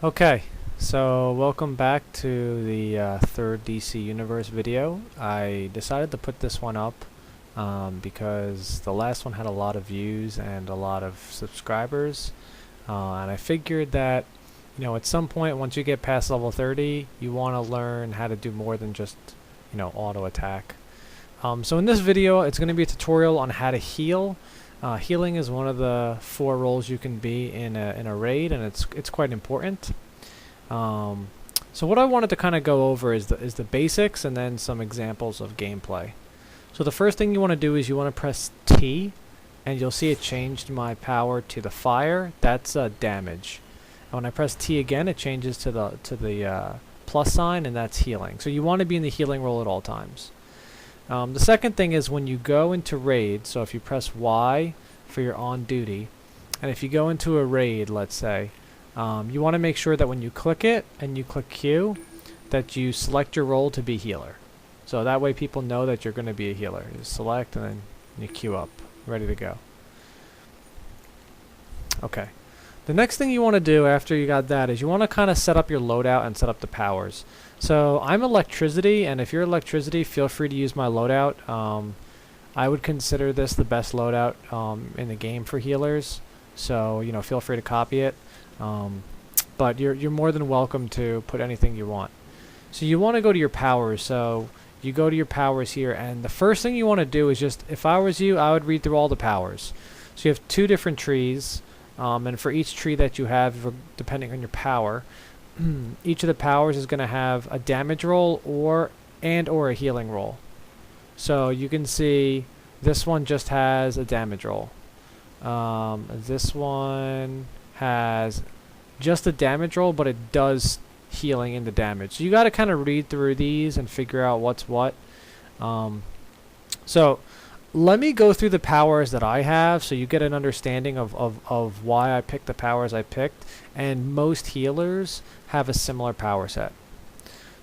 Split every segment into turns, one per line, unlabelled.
Okay, so welcome back to the third DC Universe video. I decided to put this one up because the last one had a lot of views and a lot of subscribers, and I figured that at some point once you get past level 30, you want to learn how to do more than just auto attack. So in this video, it's going to be a tutorial on how to heal. Healing is one of the 4 roles you can be in a raid, and it's quite important. So what I wanted to kind of go over is the basics and then some examples of gameplay. So the first thing you want to do is you want to press T, and you'll see it changed my power to the fire. That's damage. And when I press T again, it changes to the plus sign, and that's healing. So you want to be in the healing role at all times. The second thing is when you go into raid, so if you press Y for your on duty, and if you go into a raid, let's say, you want to make sure that when you click it and you click Q, that you select your role to be healer. So that way people know that you're going to be a healer. You select and then you queue up, ready to go. Okay. The next thing you want to do after you got that is you want to kind of set up your loadout and set up the powers. So I'm electricity, and if you're electricity, feel free to use my loadout. I would consider this the best loadout in the game for healers. So feel free to copy it. But you're more than welcome to put anything you want. So you want to go to your powers. So you go to your powers here, and the first thing you want to do is just, if I was you, I would read through all the powers. So you have 2 different trees. And for each tree that you have, depending on your power, each of the powers is going to have a damage roll or a healing roll. So you can see this one just has a damage roll. This one has just a damage roll, but it does healing into damage. So you got to kind of read through these and figure out what's what. So let me go through the powers that I have so you get an understanding of why I picked the powers I picked, and most healers have a similar power set.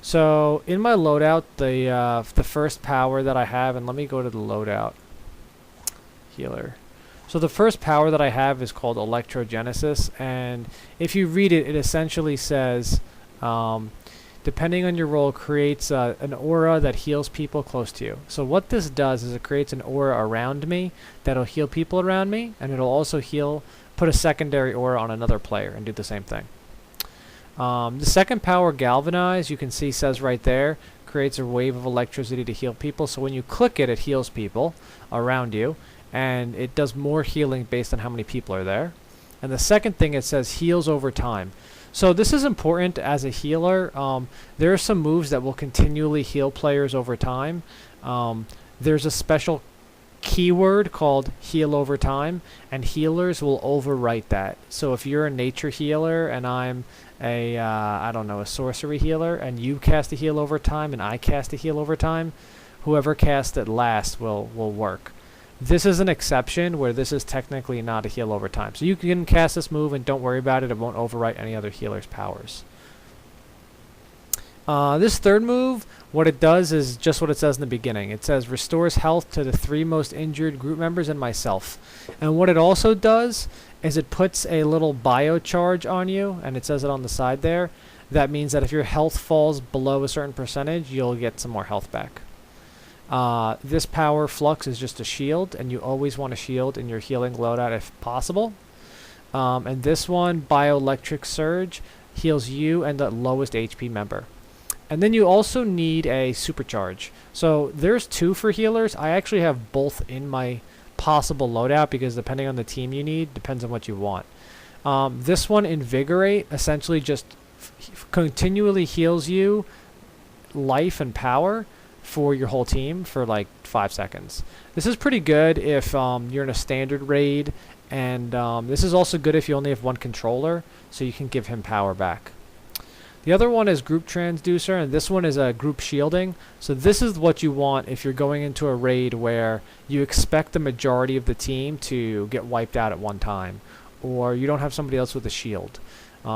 So in my loadout, the first power that I have, and let me go to the loadout healer. So the first power that I have is called Electrogenesis, and if you read it, it essentially says depending on your role, creates an aura that heals people close to you. So what this does is it creates an aura around me that'll heal people around me, and it'll also put a secondary aura on another player and do the same thing. The second power, Galvanize, you can see says right there, creates a wave of electricity to heal people. So when you click it, it heals people around you, and it does more healing based on how many people are there. And the second thing, it says heals over time. So this is important as a healer. There are some moves that will continually heal players over time. There's a special keyword called heal over time, and healers will overwrite that. So if you're a nature healer and I'm a sorcery healer, and you cast a heal over time and I cast a heal over time, whoever casts it last will work. This is an exception where this is technically not a heal over time. So you can cast this move and don't worry about it. It won't overwrite any other healer's powers. This third move, what it does is just what it says in the beginning. It says restores health to the 3 most injured group members and myself. And what it also does is it puts a little biocharge on you, and it says it on the side there. That means that if your health falls below a certain percentage, you'll get some more health back. This power, Flux, is just a shield, and you always want a shield in your healing loadout if possible. And this one, Bioelectric Surge, heals you and the lowest HP member. And then you also need a supercharge. So there's 2 for healers. I actually have both in my possible loadout because depending on the team you need, depends on what you want. This one, Invigorate, essentially just continually heals you life and power for your whole team for like 5 seconds. This is pretty good if you're in a standard raid, and this is also good if you only have 1 controller, so you can give him power back. The other one is Group Transducer, and this one is a group shielding. So this is what you want if you're going into a raid where you expect the majority of the team to get wiped out at one time, or you don't have somebody else with a shield.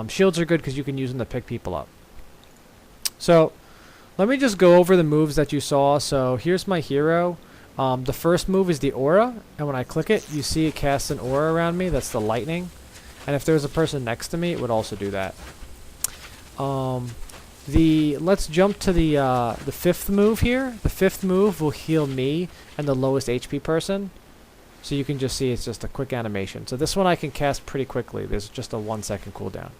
Shields are good because you can use them to pick people up. So let me just go over the moves that you saw. So here's my hero. The first move is the aura, and when I click it, you see it casts an aura around me. That's the lightning. And if there's a person next to me, it would also do that. Let's jump to the fifth move here. The fifth move will heal me and the lowest HP person. So you can just see it's just a quick animation. So this one I can cast pretty quickly. There's just a 1 second cooldown.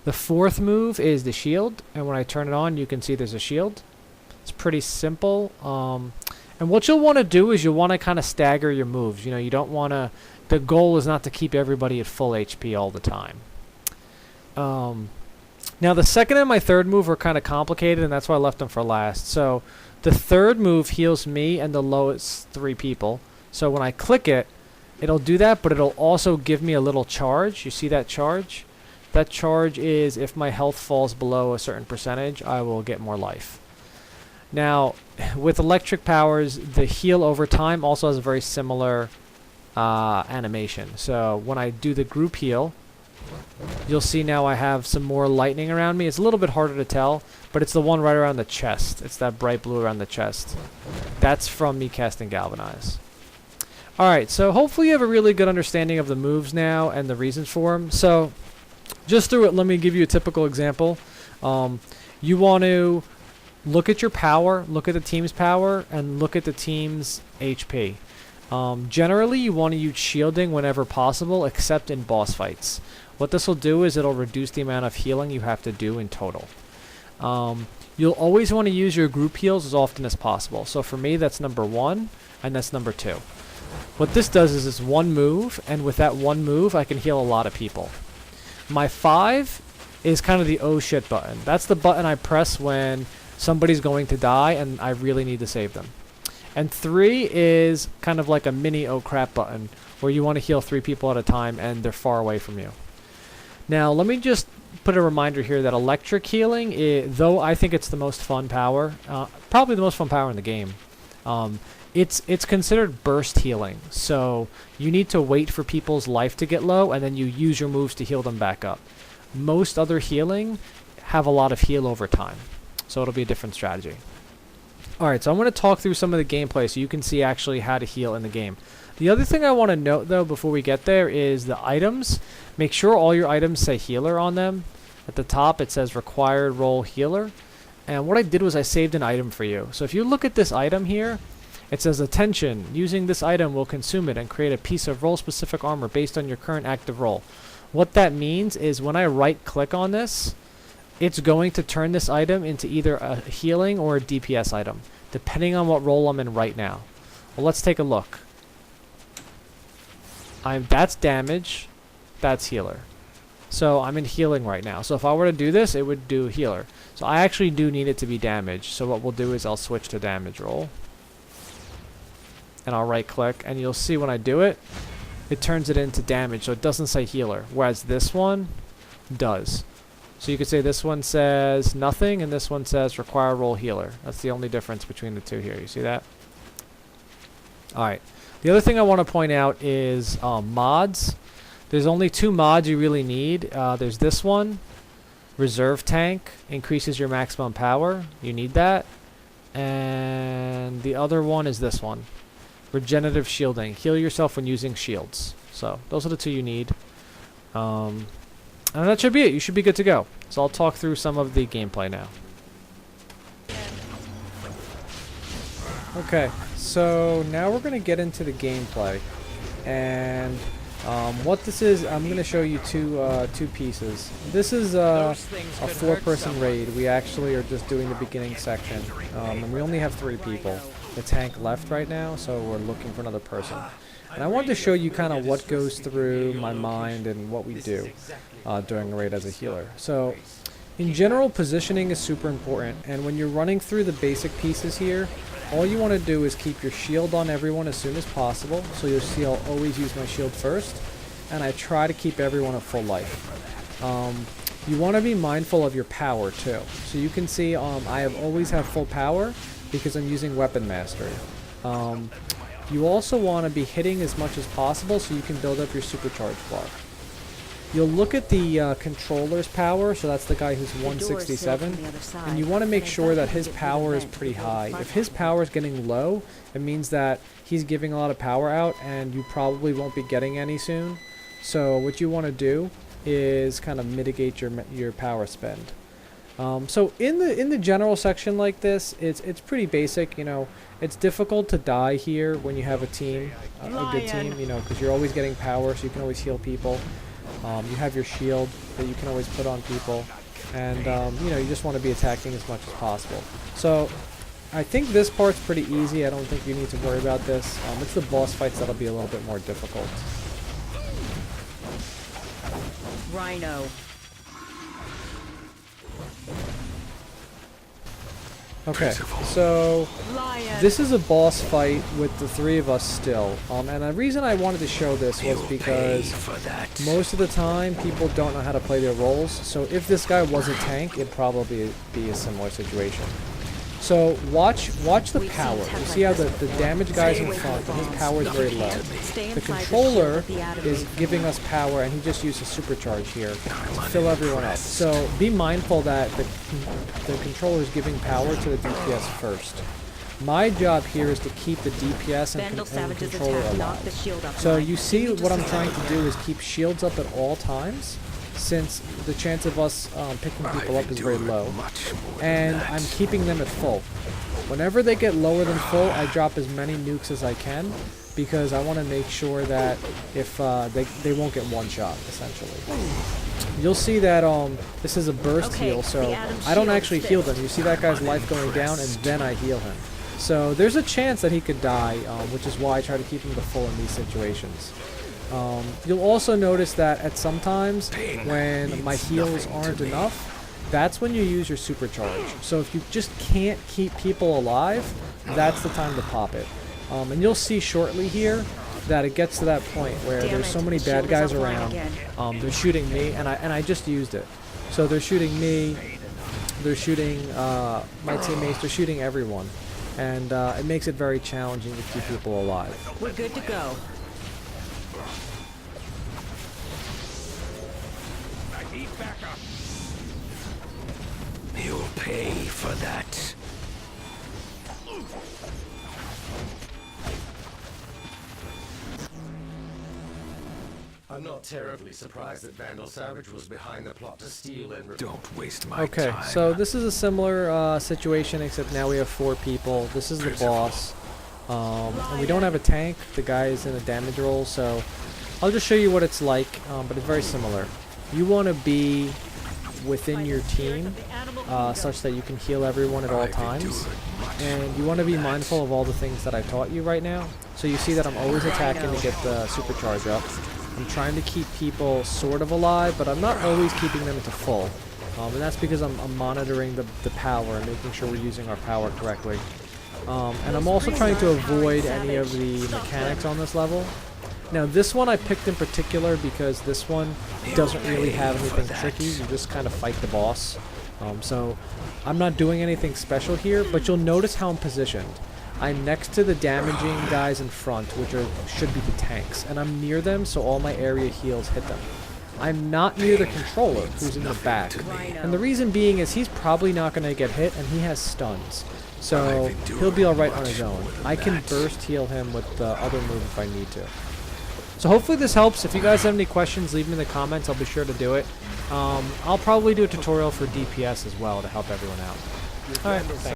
The fourth move is the shield, and when I turn it on, you can see there's a shield. It's pretty simple. And what you'll want to do is you'll want to kind of stagger your moves. You know, you don't want to. The goal is not to keep everybody at full HP all the time. Now the second and my third move are kind of complicated, and that's why I left them for last. So the third move heals me and the lowest 3 people. So when I click it, it'll do that, but it'll also give me a little charge. You see that charge? That charge is if my health falls below a certain percentage, I will get more life. Now, with electric powers, the heal over time also has a very similar animation. So when I do the group heal, you'll see now I have some more lightning around me. It's a little bit harder to tell, but it's the one right around the chest. It's that bright blue around the chest. That's from me casting Galvanize. Alright, so hopefully you have a really good understanding of the moves now and the reasons for them. So, just through it, let me give you a typical example. You want to look at your power, look at the team's power, and look at the team's HP. Generally, you want to use shielding whenever possible, except in boss fights. What this will do is it'll reduce the amount of healing you have to do in total. You'll always want to use your group heals as often as possible. So for me, that's number 1, and that's number 2. What this does is it's one move, and with that one move, I can heal a lot of people. My 5 is kind of the oh shit button. That's the button I press when somebody's going to die and I really need to save them. And 3 is kind of like a mini oh crap button, where you want to heal 3 people at a time and they're far away from you. Now, let me just put a reminder here that electric healing, though I think it's the most fun power, probably the most fun power in the game, it's considered burst healing. So you need to wait for people's life to get low, and then you use your moves to heal them back up. Most other healing have a lot of heal over time, so it'll be a different strategy. Alright, so I'm going to talk through some of the gameplay so you can see actually how to heal in the game. The other thing I want to note, though, before we get there is the items. Make sure all your items say healer on them. At the top it says required role healer. And what I did was I saved an item for you. So if you look at this item here, it says attention, using this item will consume it and create a piece of role-specific armor based on your current active role. What that means is when I right-click on this, it's going to turn this item into either a healing or a DPS item, depending on what role I'm in right now. Well, let's take a look. That's damage, that's healer. So I'm in healing right now. So if I were to do this, it would do healer. So I actually do need it to be damage. So what we'll do is I'll switch to damage roll. And I'll right click, and you'll see when I do it, it turns it into damage, so it doesn't say healer, whereas this one does. So you could say this one says nothing, and this one says require role healer. That's the only difference between the two here. You see that? Alright. The other thing I want to point out is mods. There's only 2 mods you really need. There's this one, Reserve Tank, increases your maximum power. You need that. And the other one is this one. Regenerative Shielding. Heal yourself when using shields. So, those are the 2 you need. And that should be it. You should be good to go. So I'll talk through some of the gameplay now. Okay, so now we're going to get into the gameplay. And what this is, I'm going to show you two pieces. This is a 4-person raid. We actually are just doing the beginning section. And we only have 3 people. The tank left right now, so we're looking for another person. And I wanted to show you kind of what goes through my mind and what we do during a raid as a healer. So, in general, positioning is super important, and when you're running through the basic pieces here, all you want to do is keep your shield on everyone as soon as possible. So you'll see I'll always use my shield first, and I try to keep everyone at full life. You want to be mindful of your power too. So you can see I always have full power because I'm using Weapon Mastery. You also want to be hitting as much as possible so you can build up your supercharge block. You'll look at the controller's power, so that's the guy who's 167, and you want to make sure that his power is pretty high. If his power is getting low, it means that he's giving a lot of power out and you probably won't be getting any soon. So what you want to do is kind of mitigate your power spend. So in the general section like this, it's pretty basic. You know, it's difficult to die here when you have a team, a good team. You know, because you're always getting power, so you can always heal people. You have your shield that you can always put on people, and you know, you just want to be attacking as much as possible. So I think this part's pretty easy. I don't think you need to worry about this. It's the boss fights that'll be a little bit more difficult.
Rhino.
Okay, so this is a boss fight with the three of us still. And the reason I wanted to show this was because most of the time people don't know how to play their roles. So if this guy was a tank, it'd probably be a similar situation. So watch the power. You see how the damage guy's in front, and his power is very low. The controller is giving us power, and he just used a supercharge here to fill everyone up. So be mindful that the controller is giving power to the DPS first. My job here is to keep the DPS and controller alive. So you see what I'm trying to do is keep shields up at all times, since the chance of us picking people up is very low. And I'm keeping them at full. Whenever they get lower than full, I drop as many nukes as I can, because I want to make sure that if they won't get one shot, essentially. You'll see that this is a burst heal, so I don't actually heal them. You see that guy's life going down, and then I heal him. So there's a chance that he could die, which is why I try to keep him to full in these situations. You'll also notice that at some times when my heals aren't enough, that's when you use your supercharge. So if you just can't keep people alive, that's the time to pop it. And you'll see shortly here that it gets to that point where there's so many bad guys around. They're shooting me, and I just used it. So they're shooting me, they're shooting my teammates, they're shooting everyone. And it makes it very challenging to keep people alive.
We're good to go.
You'll pay for that. I'm not terribly surprised that Vandal Savage was behind the plot to steal and... Don't waste my time.
Okay, so this is a similar situation, except now we have 4 people. This is the boss. And we don't have a tank. The guy is in a damage roll, so I'll just show you what it's like, but it's very similar. You want to be within your team such that you can heal everyone at all times, and you want to be mindful of all the things that I taught you right now. So you see that I'm always attacking to get the supercharge up. I'm trying to keep people sort of alive, but I'm not always keeping them to full, and that's because I'm monitoring the power and making sure we're using our power correctly. And I'm also trying to avoid any of the mechanics on this level. Now this one I picked in particular because this one doesn't really have anything tricky. You just kind of fight the boss. So I'm not doing anything special here, but you'll notice how I'm positioned. I'm next to the damaging guys in front, which should be the tanks, and I'm near them, so all my area heals hit them. I'm not near the controller, who's in the back. And the reason being is he's probably not going to get hit, and he has stuns. So he'll be alright on his own. I can burst heal him with the other move if I need to. So hopefully this helps. If you guys have any questions, leave them in the comments. I'll be sure to do it. I'll probably do a tutorial for DPS as well to help everyone out. Alright, thanks.